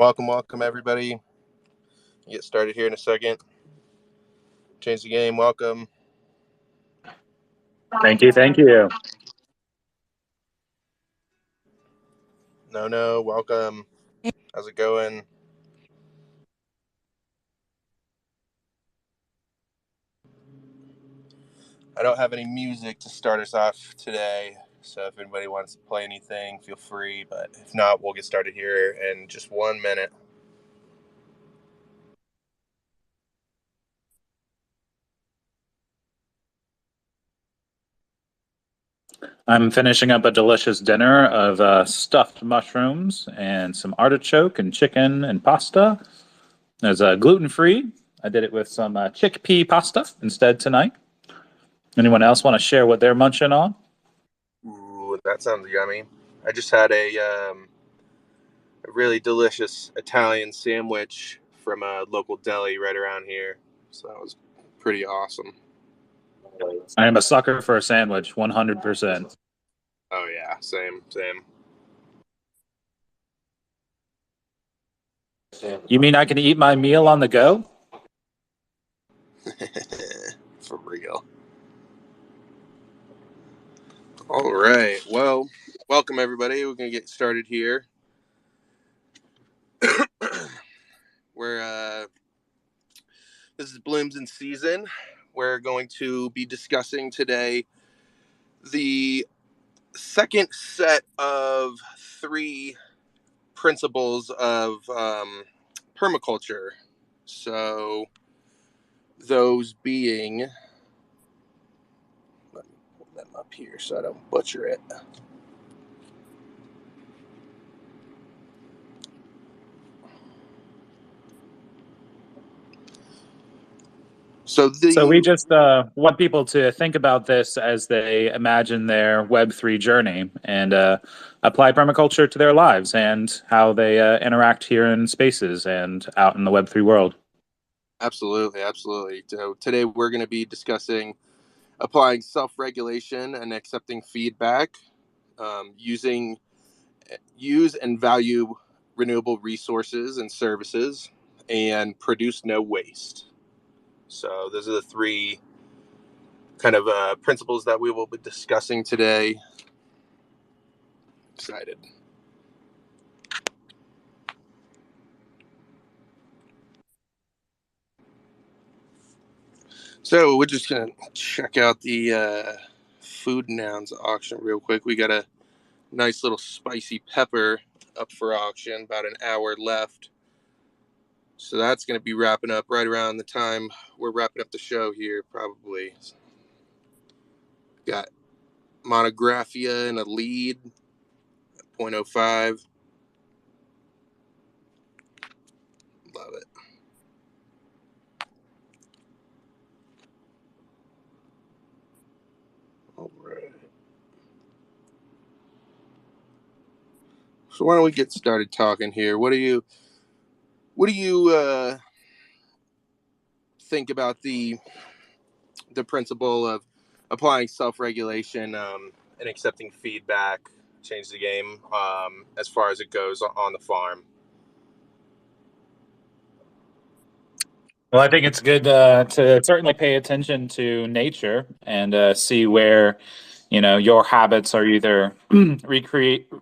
Welcome, everybody. Get started here in a second. Change the game. Welcome. Thank you. No, welcome. How's it going? I don't have any music to start us off today, so if anybody wants to play anything, feel free. But if not, we'll get started here in just 1 minute. I'm finishing up a delicious dinner of stuffed mushrooms and some artichoke and chicken and pasta. There's gluten-free. I did it with some chickpea pasta instead tonight. Anyone else want to share what they're munching on? Ooh, that sounds yummy. I just had a really delicious Italian sandwich from a local deli right around here, so that was pretty awesome. I am a sucker for a sandwich, 100%. Oh yeah, same. You mean I can eat my meal on the go? For real. All right. Well, welcome everybody. We're gonna get started here. This is Bloomz in season. We're going to be discussing today the second set of 3 principles of permaculture. So those being, let me pull them up here so I don't butcher it. So we just want people to think about this as they imagine their Web3 journey and apply permaculture to their lives and how they interact here in spaces and out in the Web3 world. Absolutely. So today we're going to be discussing applying self-regulation and accepting feedback, use and value renewable resources and services, and produce no waste. So those are the 3 kind of principles that we will be discussing today. Excited. So we're just going to check out the FOODNOUNS auction real quick. We got a nice little spicy pepper up for auction, about an hour left. So that's going to be wrapping up right around the time we're wrapping up the show here, probably. Got Monographia in a lead, 0.05. Love it. All right. So why don't we get started talking here? What do you think about the principle of applying self-regulation and accepting feedback, change the game as far as it goes on the farm? Well, I think it's good to certainly pay attention to nature and see where, your habits are either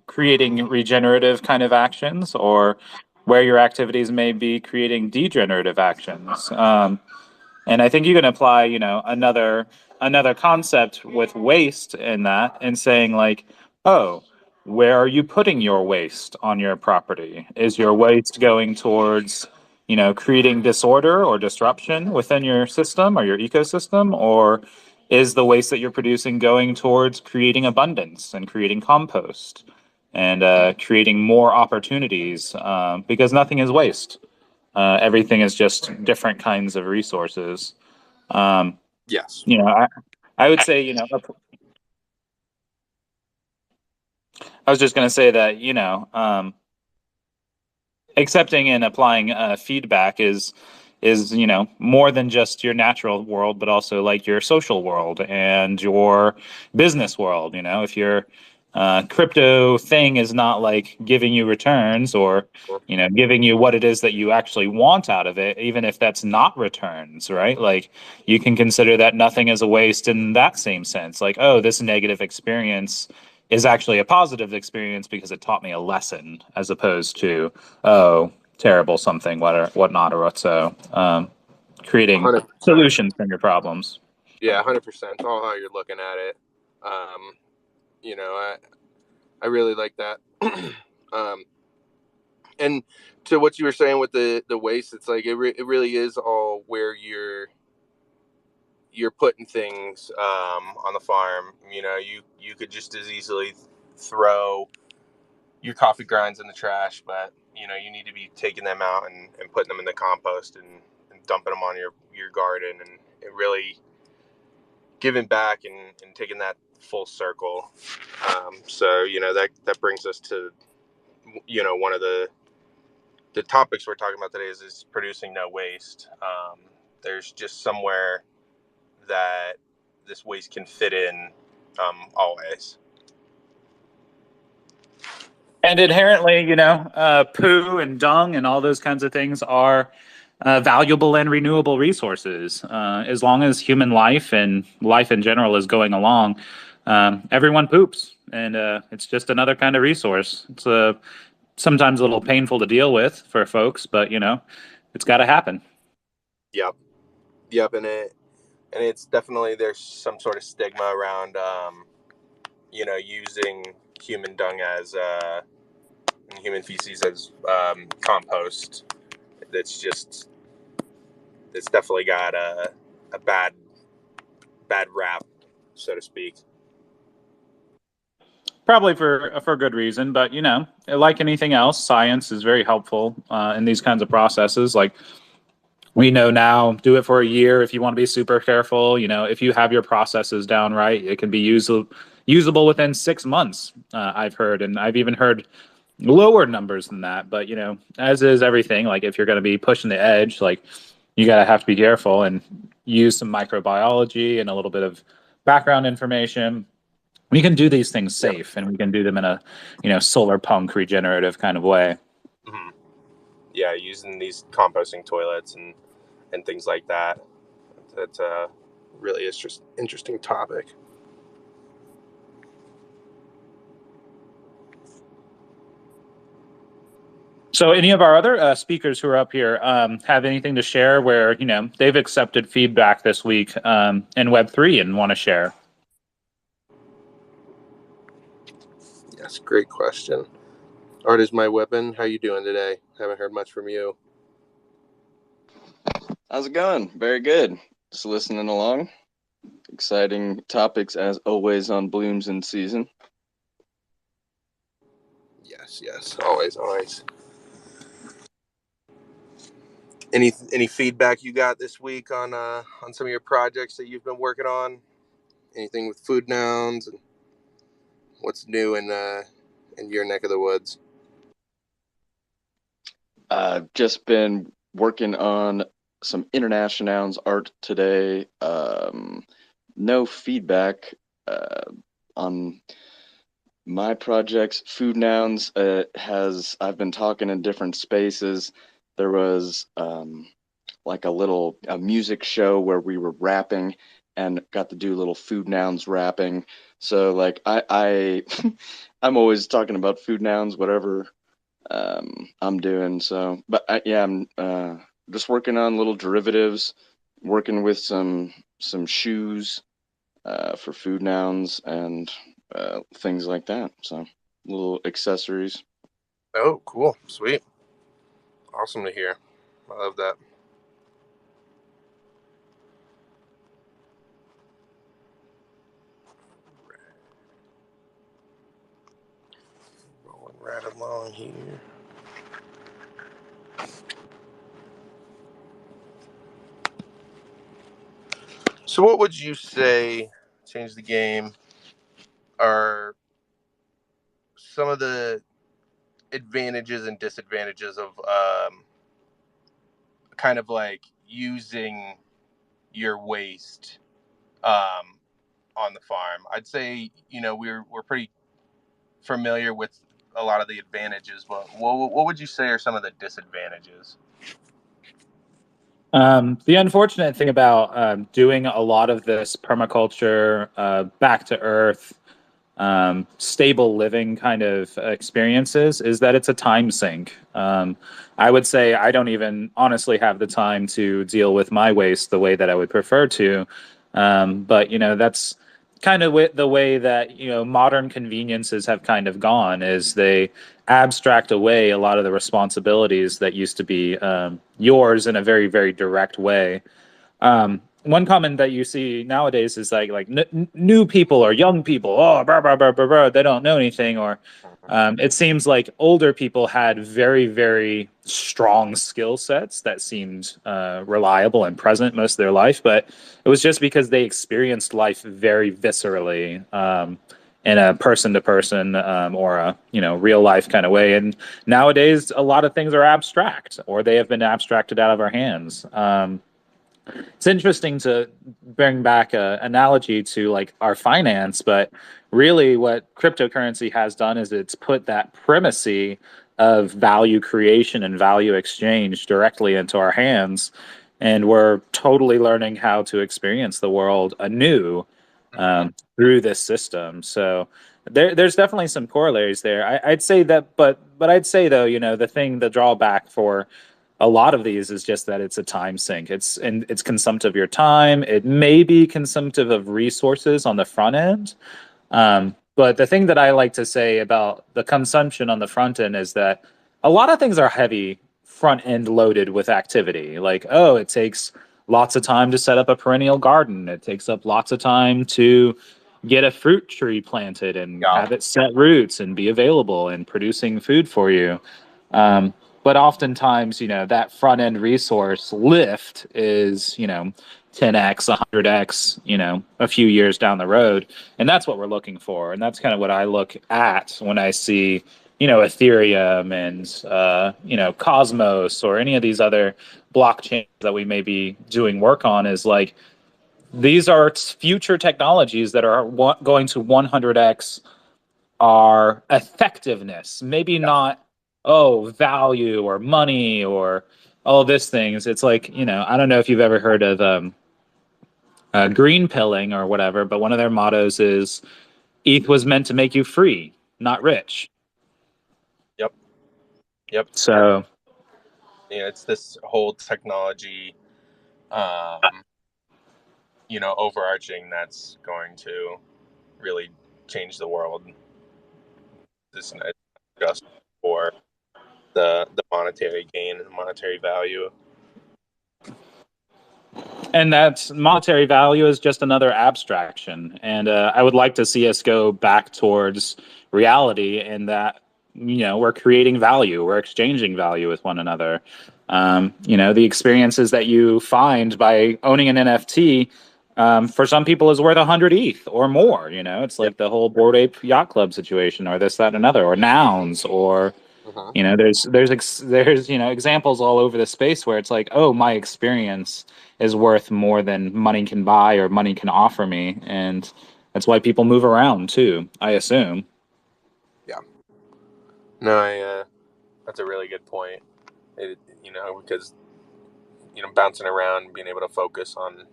creating regenerative kind of actions or where your activities may be creating degenerative actions. And I think you can apply, another concept with waste in that and saying like, oh, where are you putting your waste on your property? Is your waste going towards, creating disorder or disruption within your system or your ecosystem? Or is the waste that you're producing going towards creating abundance and creating compost and creating more opportunities? Because nothing is waste. Everything is just different kinds of resources. Yes. I would say, I was just going to say that, accepting and applying feedback is more than just your natural world, but also like your social world and your business world. If you're Crypto thing is not like giving you returns or giving you what it is that you actually want out of it, even if that's not returns, right? Like you can consider that nothing is a waste in that same sense. Like, oh, this negative experience is actually a positive experience because it taught me a lesson, as opposed to, oh, terrible something, whatnot, or what. So, creating 100%. solutions from your problems. Yeah, 100%. It's all how you're looking at it. You know, I really like that. um, and to what you were saying with the waste, it's like it really is all where you're putting things on the farm. You know, you could just as easily throw your coffee grinds in the trash, but you know you need to be taking them out and putting them in the compost and dumping them on your garden, and it really giving back and taking that full circle. So you know that brings us to one of the topics we're talking about today is producing no waste. There's just somewhere that this waste can fit in always. And inherently, poo and dung and all those kinds of things are valuable and renewable resources. As long as human life and life in general is going along, everyone poops, and it's just another kind of resource. It's sometimes a little painful to deal with for folks, but it's got to happen. Yep, and it's definitely there's some sort of stigma around using human dung as human feces as compost. It's definitely got a bad rap, so to speak. Probably for good reason, but like anything else, science is very helpful in these kinds of processes. Like we know now, do it for a year if you want to be super careful. If you have your processes down right, it can be usable within 6 months. I've heard, and I've even heard lower numbers than that. But as is everything, like if you're going to be pushing the edge, like you gotta have to be careful and use some microbiology and a little bit of background information. We can do these things safe, and we can do them in a solar punk regenerative kind of way. Mm-hmm. Yeah, using these composting toilets and things like that. That's a really interesting topic. So, any of our other speakers who are up here have anything to share where they've accepted feedback this week in Web3 and want to share? Yes, great question. Art is my weapon. How you doing today? Haven't heard much from you. How's it going? Very good. Just listening along. Exciting topics as always on Bloomz in season. Yes, always. Any feedback you got this week on some of your projects that you've been working on? Anything with food nouns and what's new in your neck of the woods? I've just been working on some internationals art today. No feedback on my projects. FOODNOUNS I've been talking in different spaces. There was like a music show where we were rapping and got to do little FOODNOUNS rapping. So like I I'm always talking about FOODNOUNS, whatever I'm doing. So, but I'm just working on little derivatives, working with some shoes for FOODNOUNS and things like that. So little accessories. Oh, cool. Sweet. Awesome to hear. I love that. Rolling right along here. So what would you say, change the game, are some of the advantages and disadvantages of kind of like using your waste on the farm? I'd say we're pretty familiar with a lot of the advantages, but what would you say are some of the disadvantages? The unfortunate thing about doing a lot of this permaculture, back to earth, stable living kind of experiences is that it's a time sink. I would say I don't even honestly have the time to deal with my waste the way that I would prefer to. But that's kind of the way that modern conveniences have kind of gone, is they abstract away a lot of the responsibilities that used to be yours in a very, very direct way. One comment that you see nowadays is new people or young people, oh, blah, blah, blah, blah, blah, they don't know anything. Or it seems like older people had very, very strong skill sets that seemed reliable and present most of their life, but it was just because they experienced life very viscerally, in a person-to-person, or a real life kind of way. And nowadays, a lot of things are abstract, or they have been abstracted out of our hands. It's interesting to bring back an analogy to like our finance, but really what cryptocurrency has done is it's put that primacy of value creation and value exchange directly into our hands. And we're totally learning how to experience the world anew, through this system. So there's definitely some corollaries there. I'd say that, but I'd say though, the drawback for a lot of these is just that it's a time sink. It's consumptive of your time. It may be consumptive of resources on the front end. But the thing that I like to say about the consumption on the front end is that a lot of things are heavy front end loaded with activity. Like, oh, it takes lots of time to set up a perennial garden. It takes up lots of time to get a fruit tree planted and have it set roots and be available and producing food for you. But oftentimes, that front end resource lift is, 10x, 100x, a few years down the road. And that's what we're looking for. And that's kind of what I look at when I see, Ethereum and, Cosmos or any of these other blockchains that we may be doing work on, is like, these are future technologies that are going to 100x our effectiveness. Maybe not value or money or all this things. It's like, I don't know if you've ever heard of green pilling or whatever, but one of their mottos is ETH was meant to make you free, not rich. Yep. So it's this whole technology, overarching, that's going to really change the world. This is just for the monetary gain and monetary value. And that monetary value is just another abstraction. And I would like to see us go back towards reality, in that, we're creating value, we're exchanging value with one another. The experiences that you find by owning an NFT, for some people is worth 100 ETH or more. It's like the whole Bored Ape Yacht Club situation, or this, that, and another, or nouns, or there's examples all over the space where it's like, oh, my experience is worth more than money can buy or money can offer me. And that's why people move around too, I assume. Yeah. No, that's a really good point. Because, bouncing around, being able to focus on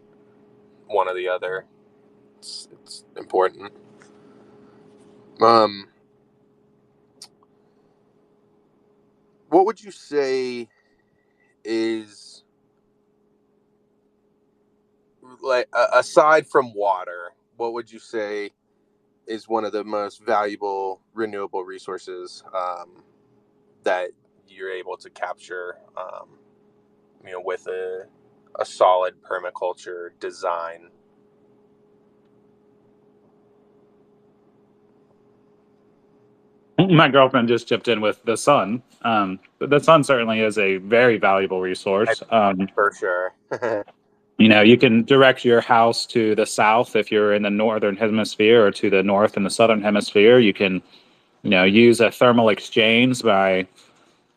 one or the other, it's important. What would you say is, like, aside from water, what would you say is one of the most valuable renewable resources that you're able to capture, with a solid permaculture design? My girlfriend just chipped in with the sun. But the sun certainly is a very valuable resource. For sure. You can direct your house to the south if you're in the northern hemisphere, or to the north in the southern hemisphere. You can, use a thermal exchange by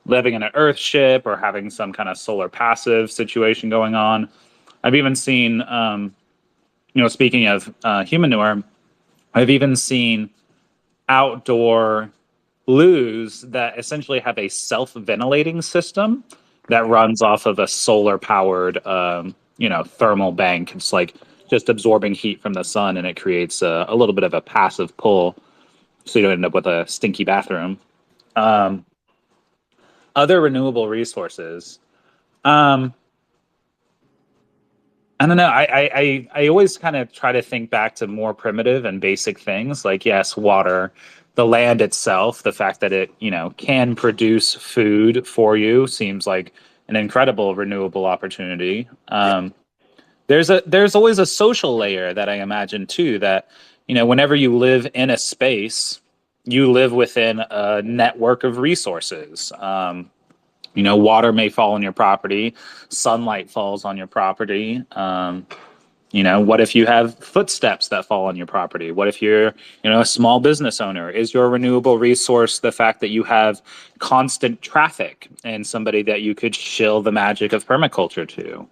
living in an earth ship or having some kind of solar passive situation going on. I've even seen, speaking of human manure, I've even seen outdoor loos that essentially have a self-ventilating system that runs off of a solar-powered, thermal bank. It's like just absorbing heat from the sun, and it creates a little bit of a passive pull, so you don't end up with a stinky bathroom. Um, Other renewable resources. Um, I don't know. I always kind of try to think back to more primitive and basic things like, yes, water, the land itself, the fact that it, can produce food for you seems like an incredible renewable opportunity. Yeah. There's always a social layer that I imagine too, that, whenever you live in a space, you live within a network of resources. Water may fall on your property, sunlight falls on your property. What if you have footsteps that fall on your property? What if you're, a small business owner? Is your renewable resource the fact that you have constant traffic and somebody that you could shill the magic of permaculture to?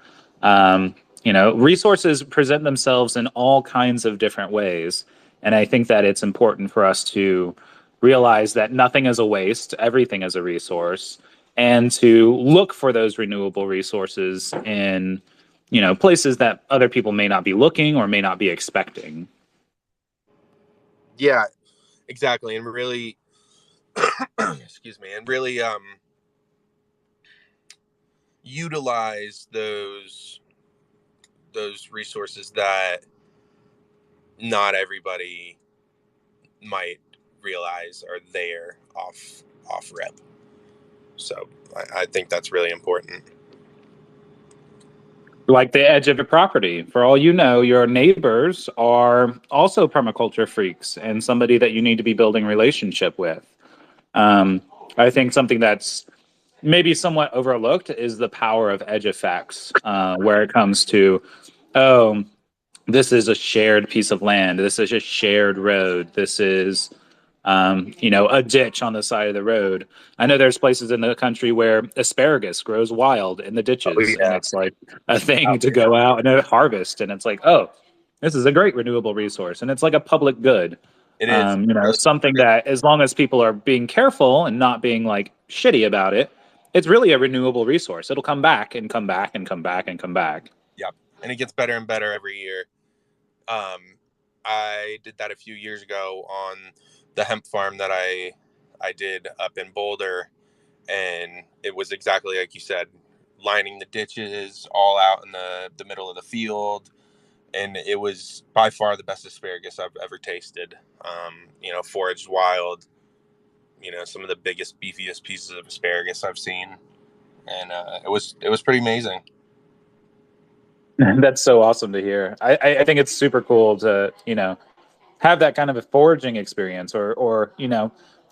Resources present themselves in all kinds of different ways. And I think that it's important for us to realize that nothing is a waste, everything is a resource, and to look for those renewable resources in places that other people may not be looking or may not be expecting. Yeah, exactly. And really, excuse me, and really utilize those resources that not everybody might realize are there off rep. So I think that's really important. Like the edge of your property. For all you know, your neighbors are also permaculture freaks and somebody that you need to be building relationship with. I think something that's maybe somewhat overlooked is the power of edge effects, where it comes to, oh, this is a shared piece of land. This is a shared road. This is, a ditch on the side of the road. I know there's places in the country where asparagus grows wild in the Oh ditches, and yeah. it's like a thing to go out and harvest. And it's like, oh, this is a great renewable resource, and it's like a public good. It is. Something that, as long as people are being careful and not being like shitty about it, it's really a renewable resource. It'll come back and come back and come back and come back. Yep. And it gets better and better every year. I did that a few years ago on the hemp farm that I did up in Boulder, and it was exactly like you said, lining the ditches all out in the middle of the field, and it was by far the best asparagus I've ever tasted. Foraged wild, some of the biggest, beefiest pieces of asparagus I've seen, and it was pretty amazing. That's so awesome to hear. I think it's super cool to, have that kind of a foraging experience or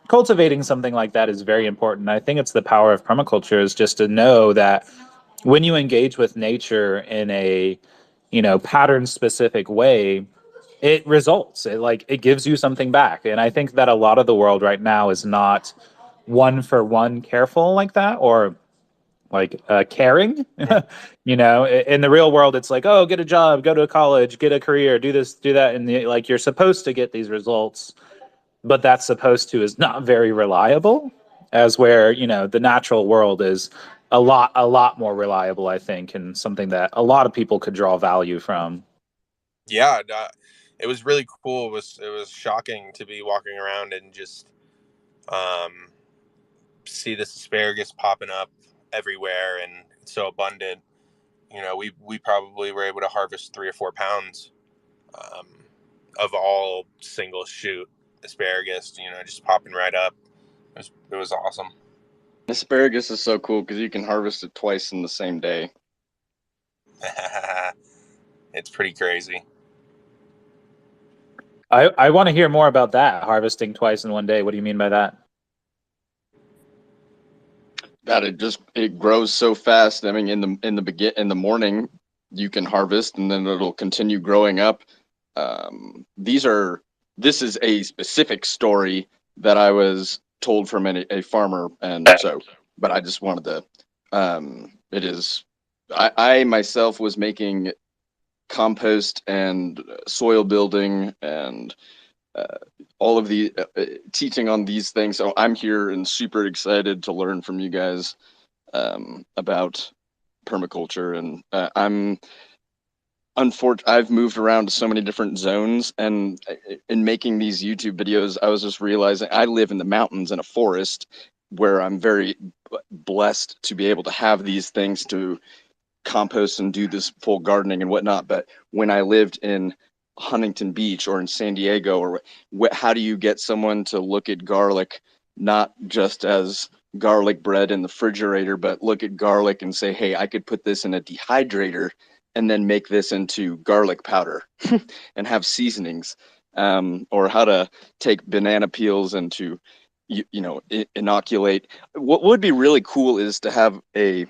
cultivating something like that is very important. I think it's the power of permaculture is just to know that when you engage with nature in a, pattern specific way, it results. It gives you something back. And I think that a lot of the world right now is not one for one careful like that, or like caring. In the real world it's like, oh, get a job, go to college, get a career, do this, do that, and like you're supposed to get these results, but that's supposed to is not very reliable, as where the natural world is a lot more reliable, I think, and something that a lot of people could draw value from. Yeah, it was really cool. It was shocking to be walking around and just see this asparagus popping up everywhere, and it's so abundant. We probably were able to harvest 3 or 4 pounds um, of all single shoot asparagus, just popping right up. It was awesome. Asparagus is so cool because you can harvest it twice in the same day. It's pretty crazy. I want to hear more about that, harvesting twice in one day. What do you mean by that? That it grows so fast. I mean, in the morning you can harvest, and then it'll continue growing up. This is a specific story that I was told from a farmer, and so, but I just wanted to. It is. I myself was making compost and soil building and all of the teaching on these things. So I'm here and super excited to learn from you guys about permaculture. And I've moved around to so many different zones, and in making these YouTube videos, I was just realizing I live in the mountains in a forest where I'm very blessed to be able to have these things to compost and do this full gardening and whatnot. But when I lived in Huntington Beach or in San Diego, or how do you get someone to look at garlic not just as garlic bread in the refrigerator, but look at garlic and say, hey, I could put this in a dehydrator and then make this into garlic powder and have seasonings, or how to take banana peels and to, inoculate. What would be really cool is to have a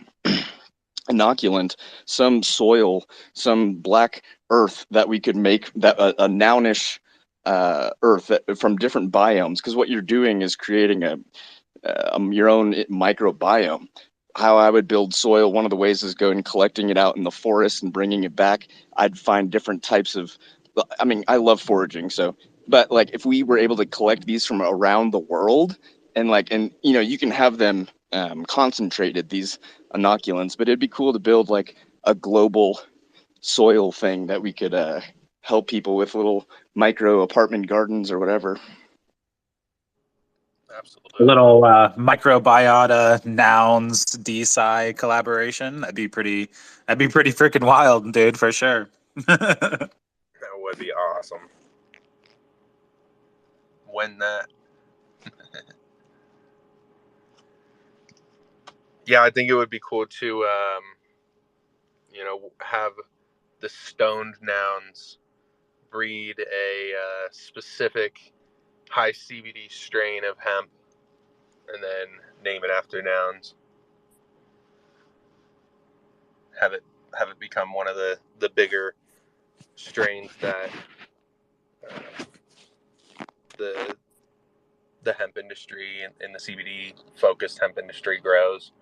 inoculant, some soil, some black earth that we could make that a nounish earth from different biomes, because what you're doing is creating your own microbiome. How I would build soil, one of the ways is going collecting it out in the forest and bringing it back. I'd find different types of, I mean, I love foraging, so, but like if we were able to collect these from around the world and you can have them concentrated, these inoculants, but it'd be cool to build like a global soil thing that we could help people with, little micro apartment gardens or whatever. Absolutely. A little microbiota nouns DSci collaboration. That'd be pretty freaking wild, dude, for sure. That would be awesome. When that. Yeah, I think it would be cool to, have the stoned nouns breed a specific high CBD strain of hemp, and then name it after nouns. Have it become one of the bigger strains that the hemp industry and the CBD focused hemp industry grows.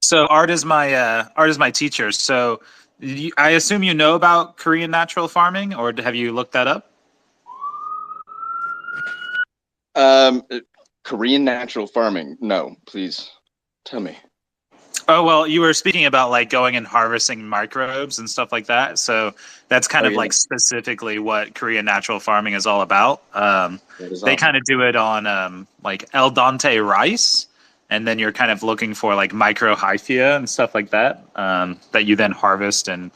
So Art is my teacher. So I assume you know about Korean natural farming, or have you looked that up? Korean natural farming. No, please tell me. Oh, well, you were speaking about like going and harvesting microbes and stuff like that. So that's kind of yeah. like specifically what Korean natural farming is all about. They awesome. kind of do it on like el dente rice, and then you're kind of looking for like microhyphia and stuff like that, that you then harvest and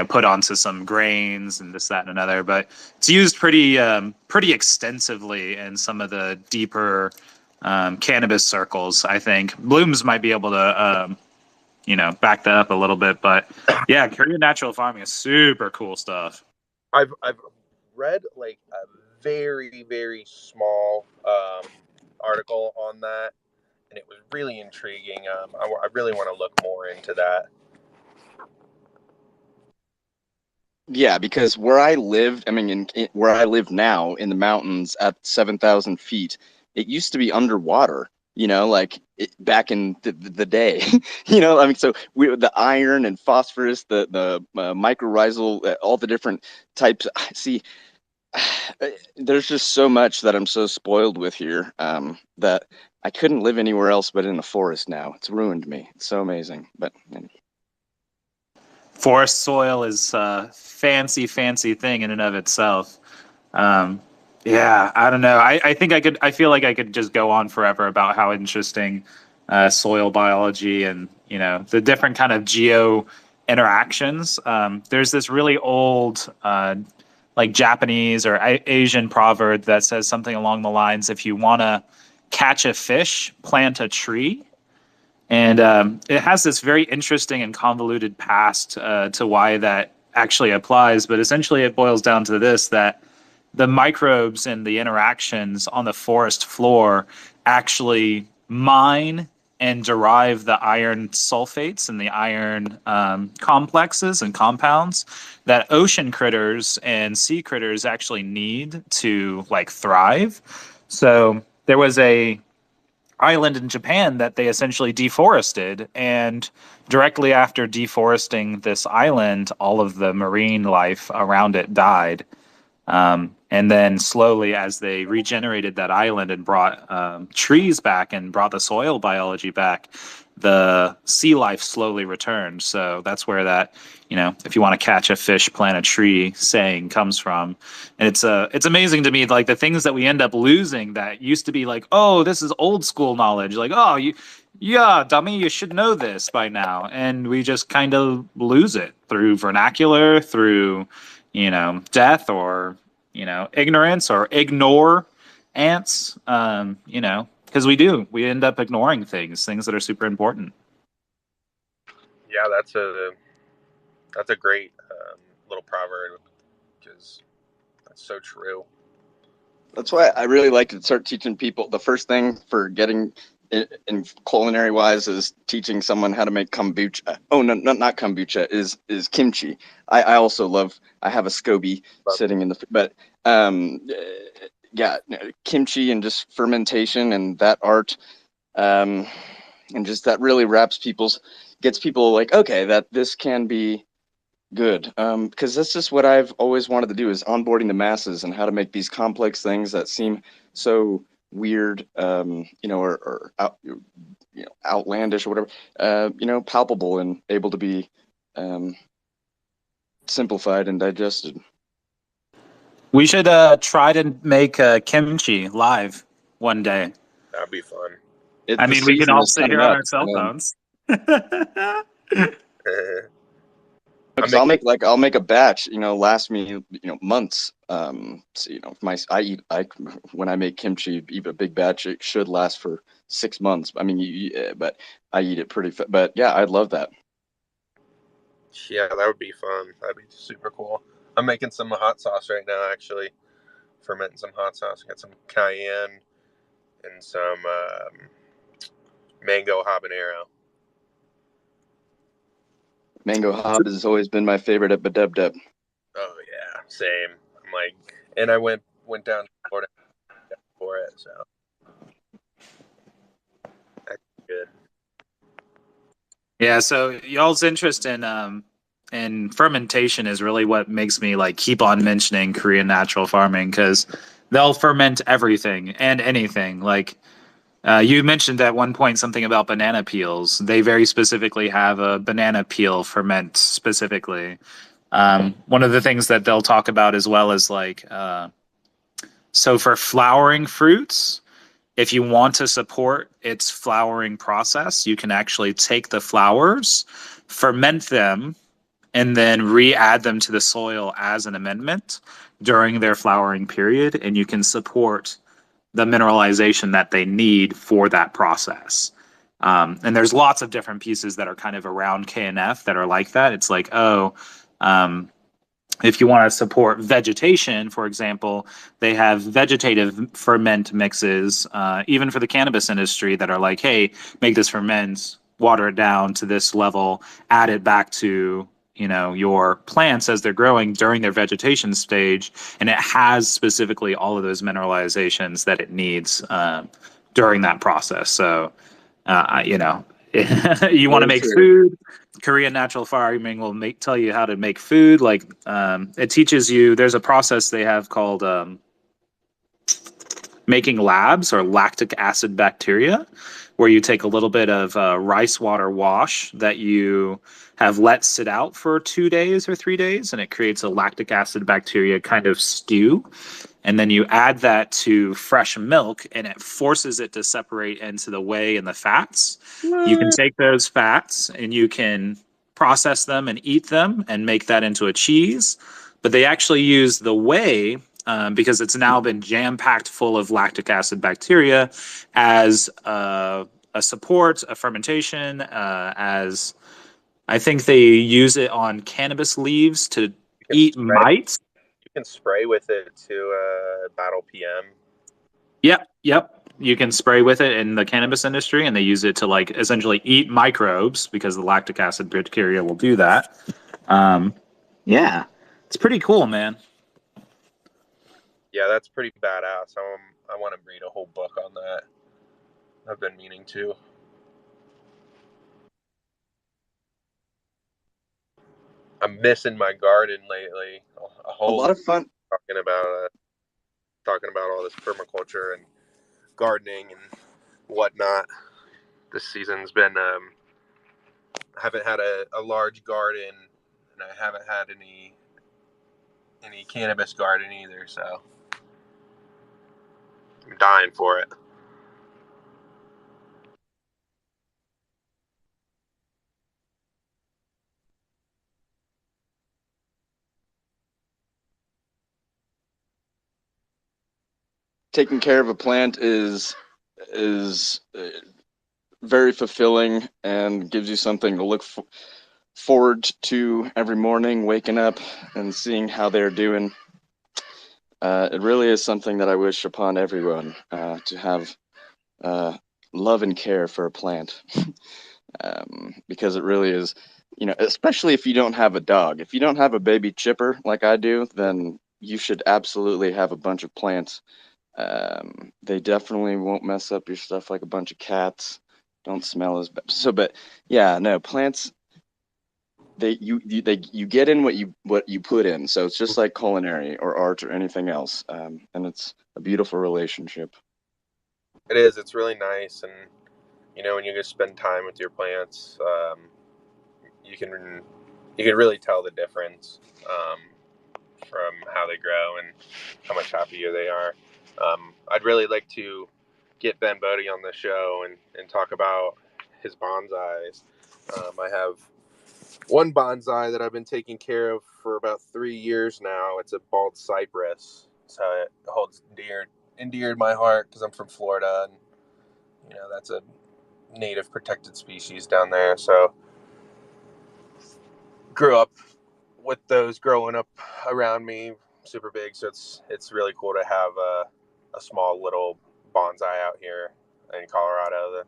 put onto some grains and this, that, and another. But it's used pretty extensively in some of the deeper cannabis circles. I think Bloomz might be able to back that up a little bit. But yeah, Korean natural farming is super cool stuff. I've read like a very, very small article on that, and it was really intriguing. I really want to look more into that. Yeah, because where I lived, where I live now in the mountains at 7,000 feet, it used to be underwater. Back in the day, so the iron and phosphorus, the mycorrhizal, all the different types. See, there's just so much that I'm so spoiled with here, that I couldn't live anywhere else but in a forest now. It's ruined me. It's so amazing. But forest soil is a fancy thing in and of itself. Yeah, I don't know. I feel like I could just go on forever about how interesting soil biology and the different kind of geo interactions. There's this really old like Japanese or Asian proverb that says something along the lines: if you want to catch a fish, plant a tree. And it has this very interesting and convoluted past to why that actually applies. But essentially it boils down to this, that the microbes and the interactions on the forest floor actually mine and derive the iron sulfates and the iron complexes and compounds that ocean critters and sea critters actually need to like thrive. So there was a island in Japan that they essentially deforested, and directly after deforesting this island, all of the marine life around it died. And then slowly, as they regenerated that island and brought trees back and brought the soil biology back, the sea life slowly returned. So that's where that, if you want to catch a fish, plant a tree saying comes from. And it's amazing to me, like the things that we end up losing that used to be like, oh, this is old school knowledge. Like, oh, yeah, dummy, you should know this by now. And we just kind of lose it through vernacular, through death, or ignorance, or ignore ants, because we end up ignoring things that are super important. Yeah, that's a great little proverb, because that's so true. That's why I really like to start teaching people. The first thing for getting in culinary wise is teaching someone how to make kombucha. Oh, no, not kombucha, is kimchi. I also love, I have a SCOBY sitting in the, but yeah, kimchi and just fermentation and that art, and just that really gets people like, okay, that this can be good, because that's just what I've always wanted to do, is onboarding the masses and how to make these complex things that seem so weird, or outlandish or whatever, palpable and able to be simplified and digested. We should try to make kimchi live one day. That'd be fun. We can all sit here on our cell phones. Because I'll make a batch, last me, months. So, when I make kimchi, even a big batch, it should last for 6 months. But I eat it pretty. But yeah, I'd love that. Yeah, that would be fun. That'd be super cool. I'm making some hot sauce right now, actually. Fermenting some hot sauce. I got some cayenne and some mango habanero. Mango hob has always been my favorite at Badub. Oh yeah, same. And I went down to Florida for it, so that's good. Yeah, so y'all's interest in fermentation is really what makes me keep on mentioning Korean natural farming, because they'll ferment everything and anything. You mentioned at one point something about banana peels. They very specifically have a banana peel ferment specifically. One of the things that they'll talk about as well is so for flowering fruits, if you want to support its flowering process, you can actually take the flowers, ferment them, and then re-add them to the soil as an amendment during their flowering period, and you can support the mineralization that they need for that process. And there's lots of different pieces that are kind of around KNF that are like that. It's if you want to support vegetation, for example, they have vegetative ferment mixes, even for the cannabis industry, that are hey, make this ferment, water it down to this level, add it back to your plants as they're growing during their vegetation stage, and it has specifically all of those mineralizations that it needs during that process. So, you want to make food. Korean natural farming will tell you how to make food. It teaches you. There's a process they have called making labs, or lactic acid bacteria, where you take a little bit of rice water wash that you have let sit out for 2 days or 3 days, and it creates a lactic acid bacteria kind of stew. And then you add that to fresh milk, and it forces it to separate into the whey and the fats. What? You can take those fats and you can process them and eat them and make that into a cheese. But they actually use the whey, because it's now been jam-packed full of lactic acid bacteria, as a support, a fermentation, as I think they use it on cannabis leaves to eat mites. You can spray with it to battle PM. Yep. You can spray with it in the cannabis industry, and they use it to essentially eat microbes, because the lactic acid bacteria will do that. Yeah, it's pretty cool, man. Yeah, that's pretty badass. I want to read a whole book on that. I've been meaning to. I'm missing my garden lately. A lot of fun. Talking about all this permaculture and gardening and whatnot. This season's been I haven't had a large garden, and I haven't had any cannabis garden either, so I'm dying for it. Taking care of a plant is very fulfilling and gives you something to look forward to every morning, waking up and seeing how they're doing. It really is something that I wish upon everyone, to have love and care for a plant. Because it really is, especially if you don't have a dog. If you don't have a baby chipper like I do, then you should absolutely have a bunch of plants. They definitely won't mess up your stuff like a bunch of cats. Don't smell as bad. But yeah, no, plants. You get in what you put in. So it's just like culinary or art or anything else, and it's a beautiful relationship. It is. It's really nice, and when you just spend time with your plants, you can really tell the difference from how they grow and how much happier they are. I'd really like to get Ben Bodie on the show and talk about his bonsais. I have one bonsai that I've been taking care of for about 3 years now. It's a bald cypress, so it holds dear to my heart because I'm from Florida, and that's a native protected species down there. So grew up with those growing up around me, super big. So it's really cool to have a small little bonsai out here in Colorado that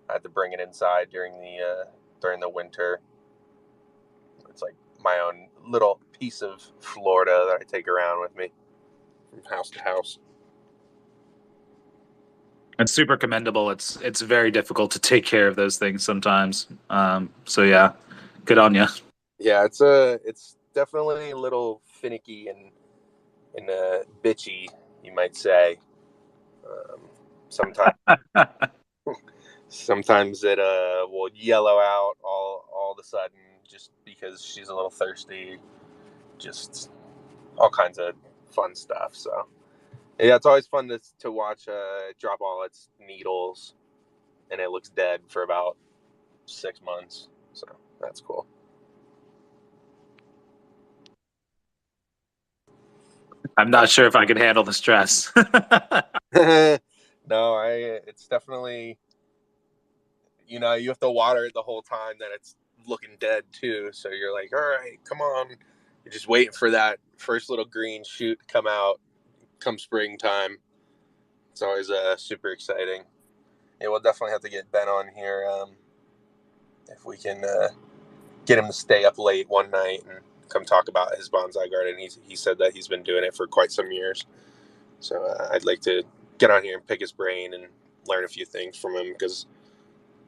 I had to bring it inside during the winter. It's like my own little piece of Florida that I take around with me from house to house. It's super commendable. It's very difficult to take care of those things sometimes. So yeah, good on you. Yeah, it's definitely a little finicky and bitchy, you might say. Sometimes sometimes it will yellow out all of a sudden just because she's a little thirsty. Just all kinds of fun stuff. So yeah, it's always fun to watch drop all its needles, and it looks dead for about 6 months. So that's cool. I'm not sure if I could handle the stress. No, it's definitely, you have to water it the whole time that it's looking dead too. So you're like, all right, come on. You're just waiting for that first little green shoot to come out come springtime. It's always super exciting. Yeah, we'll definitely have to get Ben on here if we can get him to stay up late one night and come talk about his bonsai garden. He said that he's been doing it for quite some years. So I'd like to get on here and pick his brain and learn a few things from him because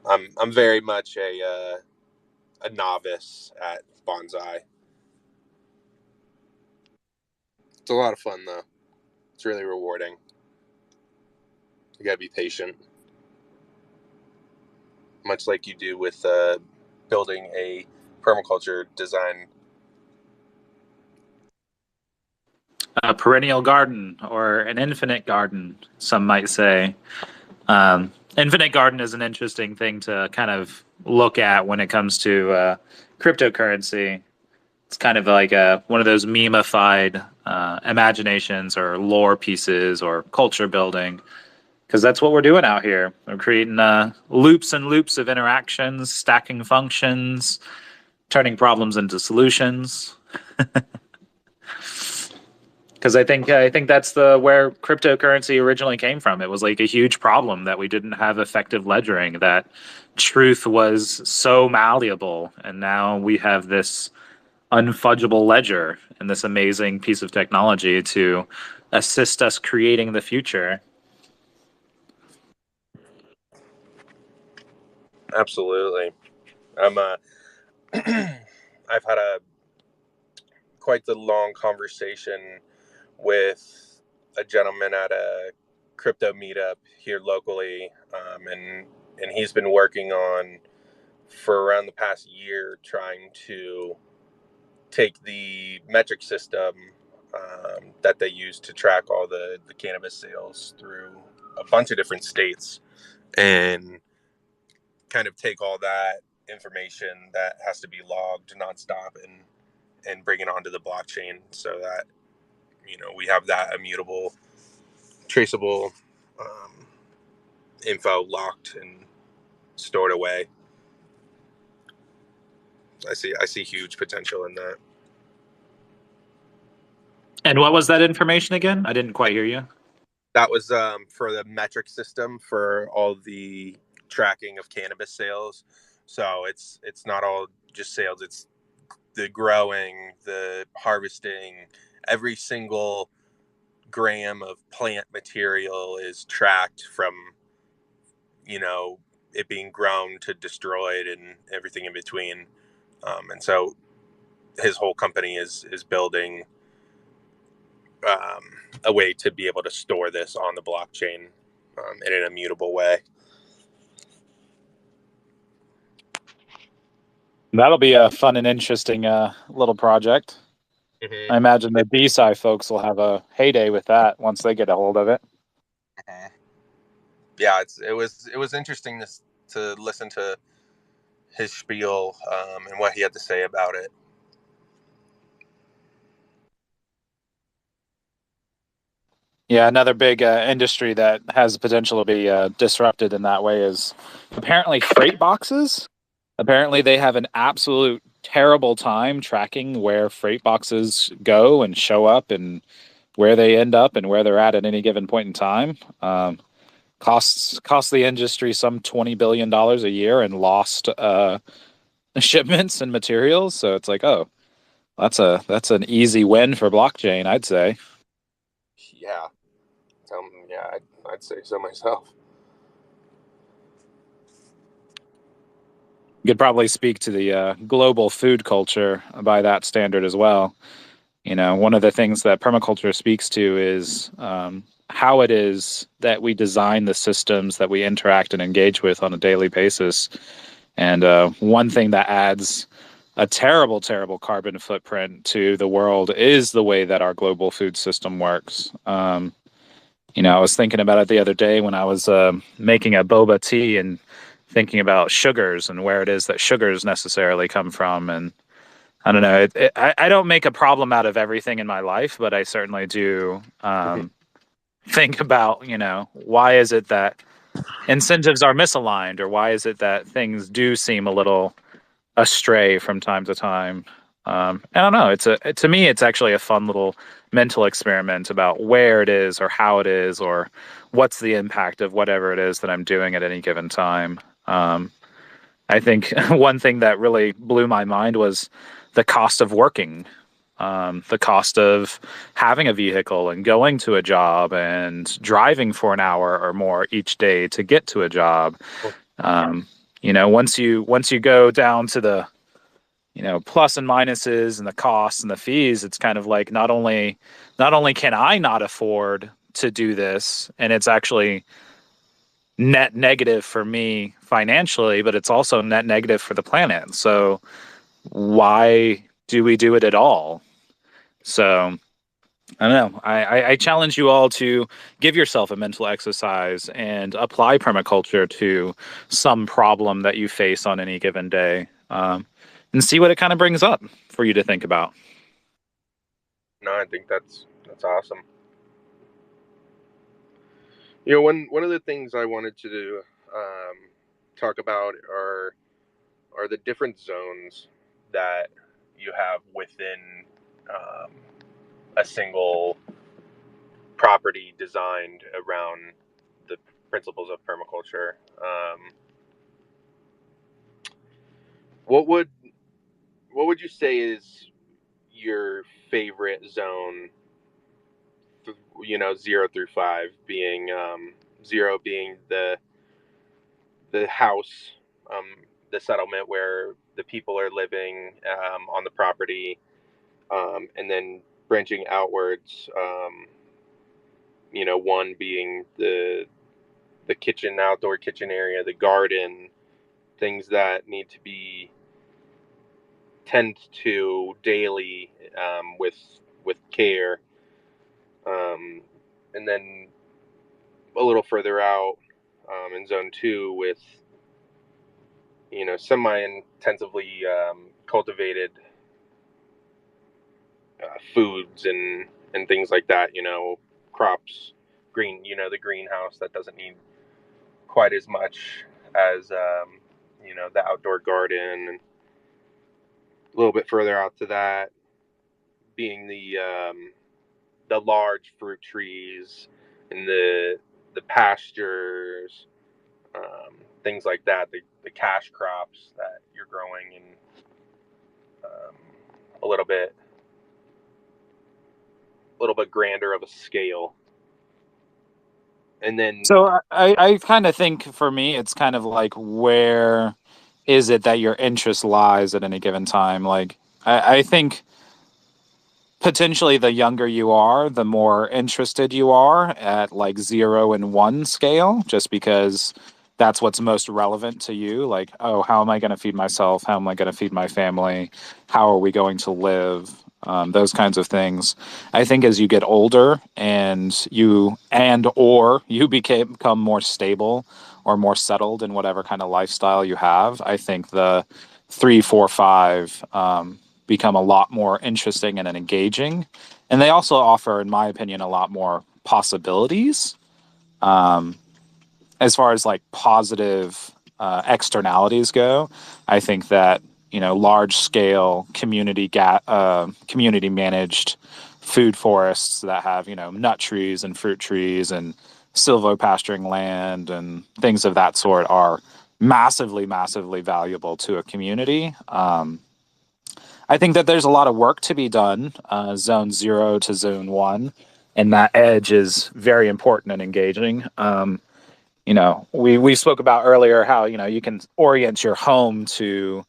I'm very much a novice at bonsai. It's a lot of fun though. It's really rewarding. You gotta be patient, much like you do with building a permaculture design. A perennial garden or an infinite garden, some might say. Infinite garden is an interesting thing to kind of look at when it comes to cryptocurrency. It's kind of like one of those memified imaginations or lore pieces or culture building, because that's what we're doing out here. We're creating loops and loops of interactions, stacking functions, turning problems into solutions. Because I think that's where cryptocurrency originally came from. It was like a huge problem that we didn't have effective ledgering, that truth was so malleable, and now we have this unfudgeable ledger and this amazing piece of technology to assist us creating the future. Absolutely. I'm I've had quite the long conversation with a gentleman at a crypto meetup here locally, and he's been working on for around the past year trying to take the metric system that they use to track all the cannabis sales through a bunch of different states and kind of take all that information that has to be logged nonstop and bring it onto the blockchain so that we have that immutable, traceable info locked and stored away. I see huge potential in that. And what was that information again? I didn't quite hear you. That was for the metric system for all the tracking of cannabis sales. So it's not all just sales. It's the growing, the harvesting, every single gram of plant material is tracked from it being grown to destroyed and everything in between. And so his whole company is building a way to be able to store this on the blockchain in an immutable way. That'll be a fun and interesting little project. Mm-hmm. I imagine the B-side folks will have a heyday with that once they get a hold of it. Mm-hmm. Yeah, it was interesting to listen to his spiel and what he had to say about it. Yeah, another big industry that has the potential to be disrupted in that way is apparently freight boxes. Apparently, they have an absolute terrible time tracking where freight boxes go and show up and where they end up and where they're at any given point in time. Costs the industry some $20 billion a year in lost shipments and materials. So it's like, oh, that's an easy win for blockchain, I'd say. Yeah, yeah, I'd say so myself. You could probably speak to the global food culture by that standard as well. One of the things that permaculture speaks to is how it is that we design the systems that we interact and engage with on a daily basis. And one thing that adds a terrible, terrible carbon footprint to the world is the way that our global food system works. I was thinking about it the other day when I was making a boba tea and thinking about sugars and where it is that sugars necessarily come from. And I don't know, I don't make a problem out of everything in my life, but I certainly do think about, why is it that incentives are misaligned, or why is it that things do seem a little astray from time to time. I don't know. To me, it's actually a fun little mental experiment about where it is, or how it is, or what's the impact of whatever it is that I'm doing at any given time. I think one thing that really blew my mind was the cost of working, the cost of having a vehicle and going to a job and driving for an hour or more each day to get to a job. Once you go down to the plus and minuses and the costs and the fees, it's kind of like not only can I not afford to do this, and it's actually net negative for me financially, but it's also net negative for the planet. So why do we do it at all? So I don't know. I challenge you all to give yourself a mental exercise and apply permaculture to some problem that you face on any given day, and see what it kind of brings up for you to think about. No, I think that's awesome. One of the things I wanted to talk about are the different zones that you have within a single property designed around the principles of permaculture. What would you say is your favorite zone? 0 through 5 being 0 being the house the settlement where the people are living on the property, and then branching outwards. One being the kitchen, outdoor kitchen area, the garden, things that need to be tend to daily with care, and then a little further out in zone 2 with semi-intensively cultivated foods and things like that. Crops, the greenhouse that doesn't need quite as much as the outdoor garden, and a little bit further out to that being the large fruit trees and the pastures, things like that, the cash crops that you're growing in a little bit grander of a scale. And then So I kind of think for me, it's kind of like, where is it that your interest lies at any given time? Like, I think potentially the younger you are, the more interested you are at like 0 and 1 scale, just because that's what's most relevant to you. Like, oh, how am I going to feed myself? How am I going to feed my family? How are we going to live? Those kinds of things. I think as you get older and you become more stable or more settled in whatever kind of lifestyle you have, I think the 3, 4, 5 become a lot more interesting and engaging. And they also offer, in my opinion, a lot more possibilities as far as like positive externalities go. I think that large scale community managed food forests that have nut trees and fruit trees and silvopasturing land and things of that sort are massively valuable to a community. I think that there's a lot of work to be done, zone 0 to zone 1, and that edge is very important and engaging. We spoke about earlier how you can orient your home to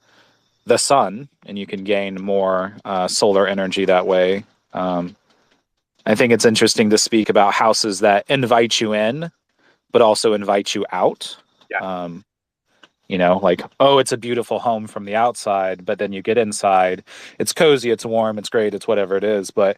the sun, and you can gain more solar energy that way. I think it's interesting to speak about houses that invite you in, but also invite you out. Yeah. Like, oh, it's a beautiful home from the outside, but then you get inside, it's cozy, it's warm, it's great, it's whatever it is. But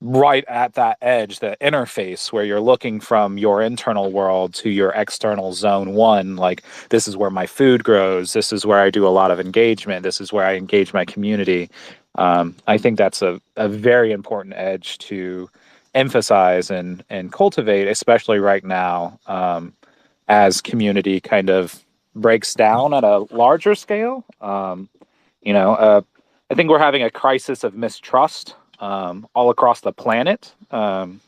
right at that edge, the interface where you're looking from your internal world to your external zone 1, like, this is where my food grows, this is where I do a lot of engagement, this is where I engage my community. I think that's a very important edge to emphasize and cultivate, especially right now, as community kind of breaks down at a larger scale. I think we're having a crisis of mistrust all across the planet. And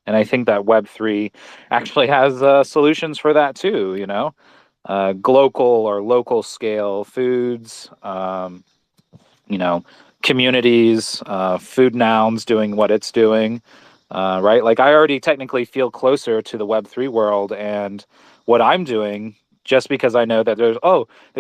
I think that Web3 actually has solutions for that too, global or local scale foods, communities, FOODNOUNS doing what it's doing, right? Like, I already technically feel closer to the Web3 world and what I'm doing, just because I know that there's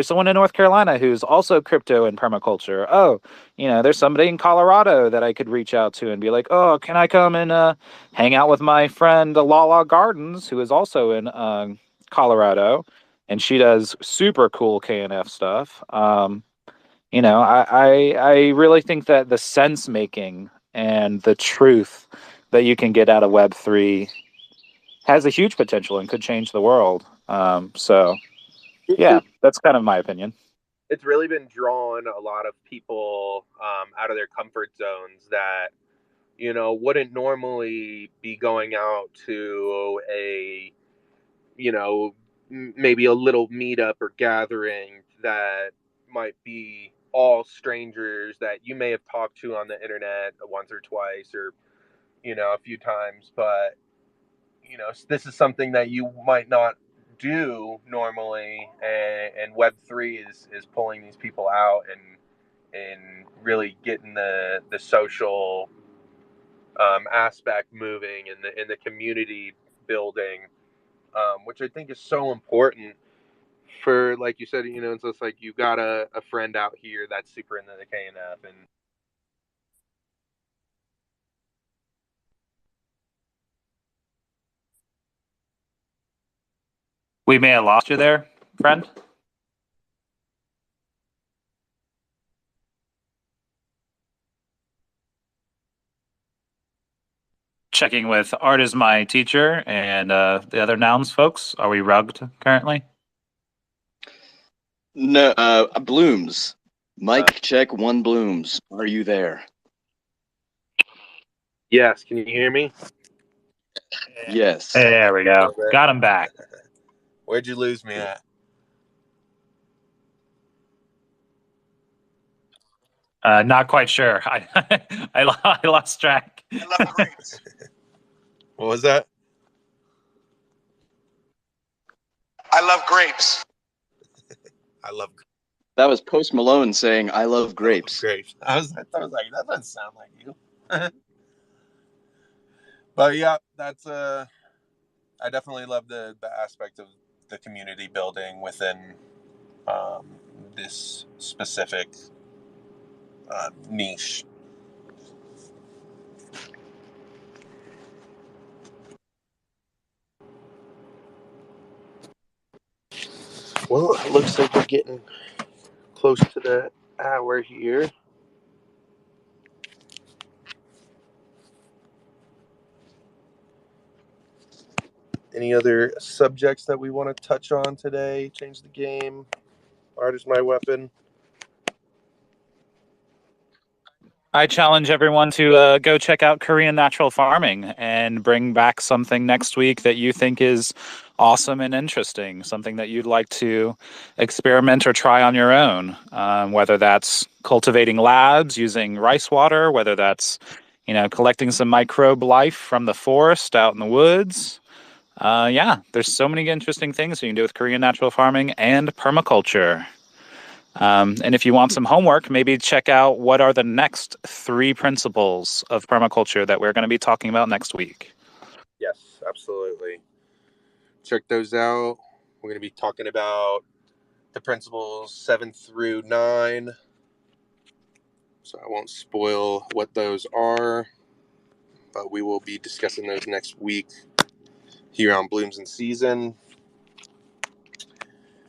someone in North Carolina who's also crypto and permaculture. Oh, there's somebody in Colorado that I could reach out to and be like, oh, can I come and hang out with my friend Lala Gardens, who is also in Colorado, and she does super cool KNF stuff. I really think that the sense making and the truth that you can get out of Web3 has a huge potential and could change the world. So, yeah, that's kind of my opinion. It's really been drawing a lot of people out of their comfort zones that wouldn't normally be going out to a maybe a little meetup or gathering that might be all strangers that you may have talked to on the internet once or twice, or a few times, but this is something that you might not do normally, and Web3 is pulling these people out and really getting the social aspect moving, and the community building, which I think is so important for, like you said, it's just like you got a friend out here that's super into the KNF, and We may have lost you there, friend. Checking with Art is my teacher and the other Nouns folks. Are we rugged currently? No, Bloomz. Mic check one, Bloomz. Are you there? yes, can you hear me? Yes. There we go. Got him back. Where'd you lose me at? Not quite sure. I lost track. I love grapes. What was that? I love grapes. I love That was Post Malone saying, "I love grapes." grapes. I was like, that doesn't sound like you. But yeah, that's I definitely love the aspect of the community building within this specific niche. Well, it looks like we're getting close to the hour here. Any other subjects that we want to touch on today? Change the game. Art is my weapon. I challenge everyone to go check out Korean natural farming and bring back something next week that you think is awesome and interesting, something that you'd like to experiment or try on your own, whether that's cultivating labs using rice water, whether that's collecting some microbe life from the forest out in the woods. Yeah, there's so many interesting things you can do with Korean natural farming and permaculture. And if you want some homework, maybe check out what are the next 3 principles of permaculture that we're going to be talking about next week. Yes, absolutely. Check those out. We're going to be talking about the principles 7 through 9. So I won't spoil what those are, but we will be discussing those next week here on Bloomz in Season.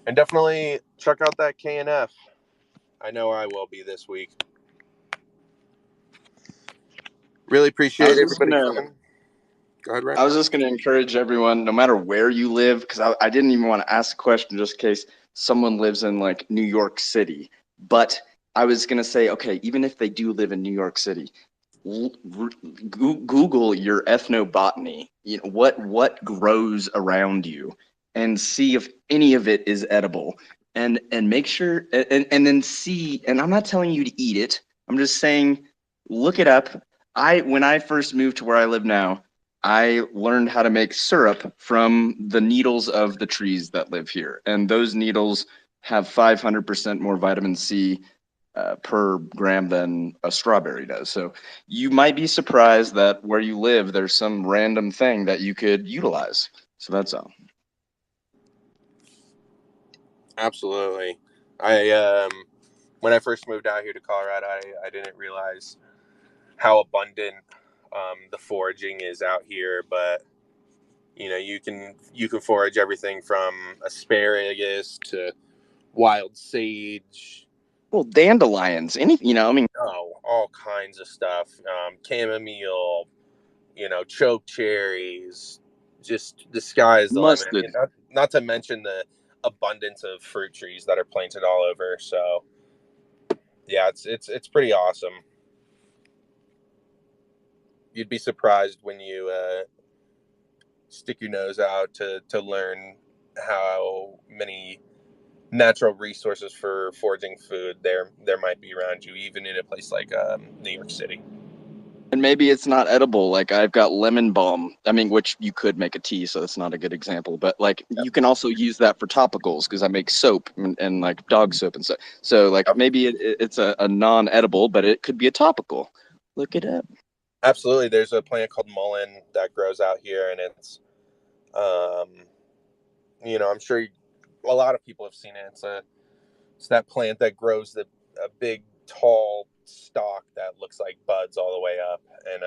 And definitely check out that KNF. I know I will be this week. Really appreciate everybody coming. Go ahead, Ryan. I was just going to encourage everyone, no matter where you live, because I didn't even want to ask a question just in case someone lives in like New York City. But I was going to say, okay, even if they do live in New York City, Google your ethnobotany. What grows around you, and see if any of it is edible, and make sure, and then see. And I'm not telling you to eat it. I'm just saying, look it up. When I first moved to where I live now, I learned how to make syrup from the needles of the trees that live here, and those needles have 500% more vitamin C per gram than a strawberry does. So you might be surprised that where you live, there's some random thing that you could utilize. So that's all. Absolutely. I when I first moved out here to Colorado, I didn't realize how abundant the foraging is out here, but you can forage everything from asparagus to wild sage. Well, dandelions, All kinds of stuff. Chamomile, choke cherries. Just the sky is the limit. mustard. Not to mention the abundance of fruit trees that are planted all over. So yeah, it's pretty awesome. You'd be surprised when you stick your nose out to learn how many natural resources for foraging food there might be around you, even in a place like New York City. And maybe it's not edible. Like I've got lemon balm. I mean, which you could make a tea, so that's not a good example. But like you can also use that for topicals because I make soap and like dog soap and stuff. So like maybe it's a non-edible, but it could be a topical. Look it up. Absolutely. There's a plant called mullein that grows out here, and it's I'm sure a lot of people have seen it. It's that plant that grows a big, tall stalk that looks like buds all the way up. And,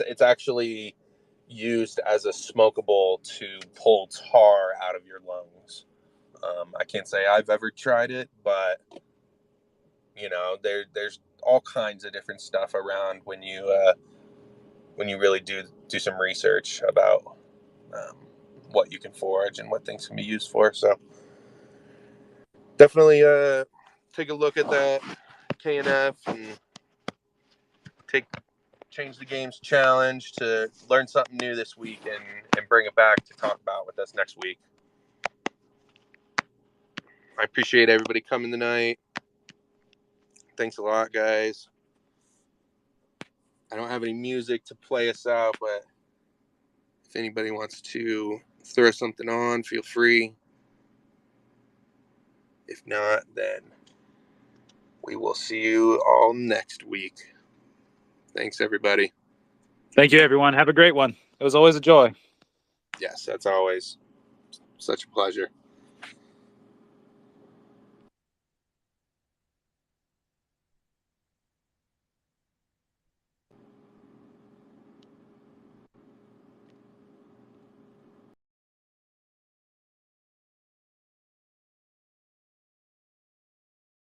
it's actually used as a smokable to pull tar out of your lungs. I can't say I've ever tried it, but, there's all kinds of different stuff around when you really do some research about what you can forage and what things can be used for. So definitely take a look at that KNF and change the game's challenge to learn something new this week and bring it back to talk about with us next week. I appreciate everybody coming tonight. Thanks a lot, guys. I don't have any music to play us out, but if anybody wants to throw something on, feel free. If not, then we will see you all next week. Thanks, everybody. Thank you, everyone. Have a great one. It was always a joy. Yes, that's always such a pleasure.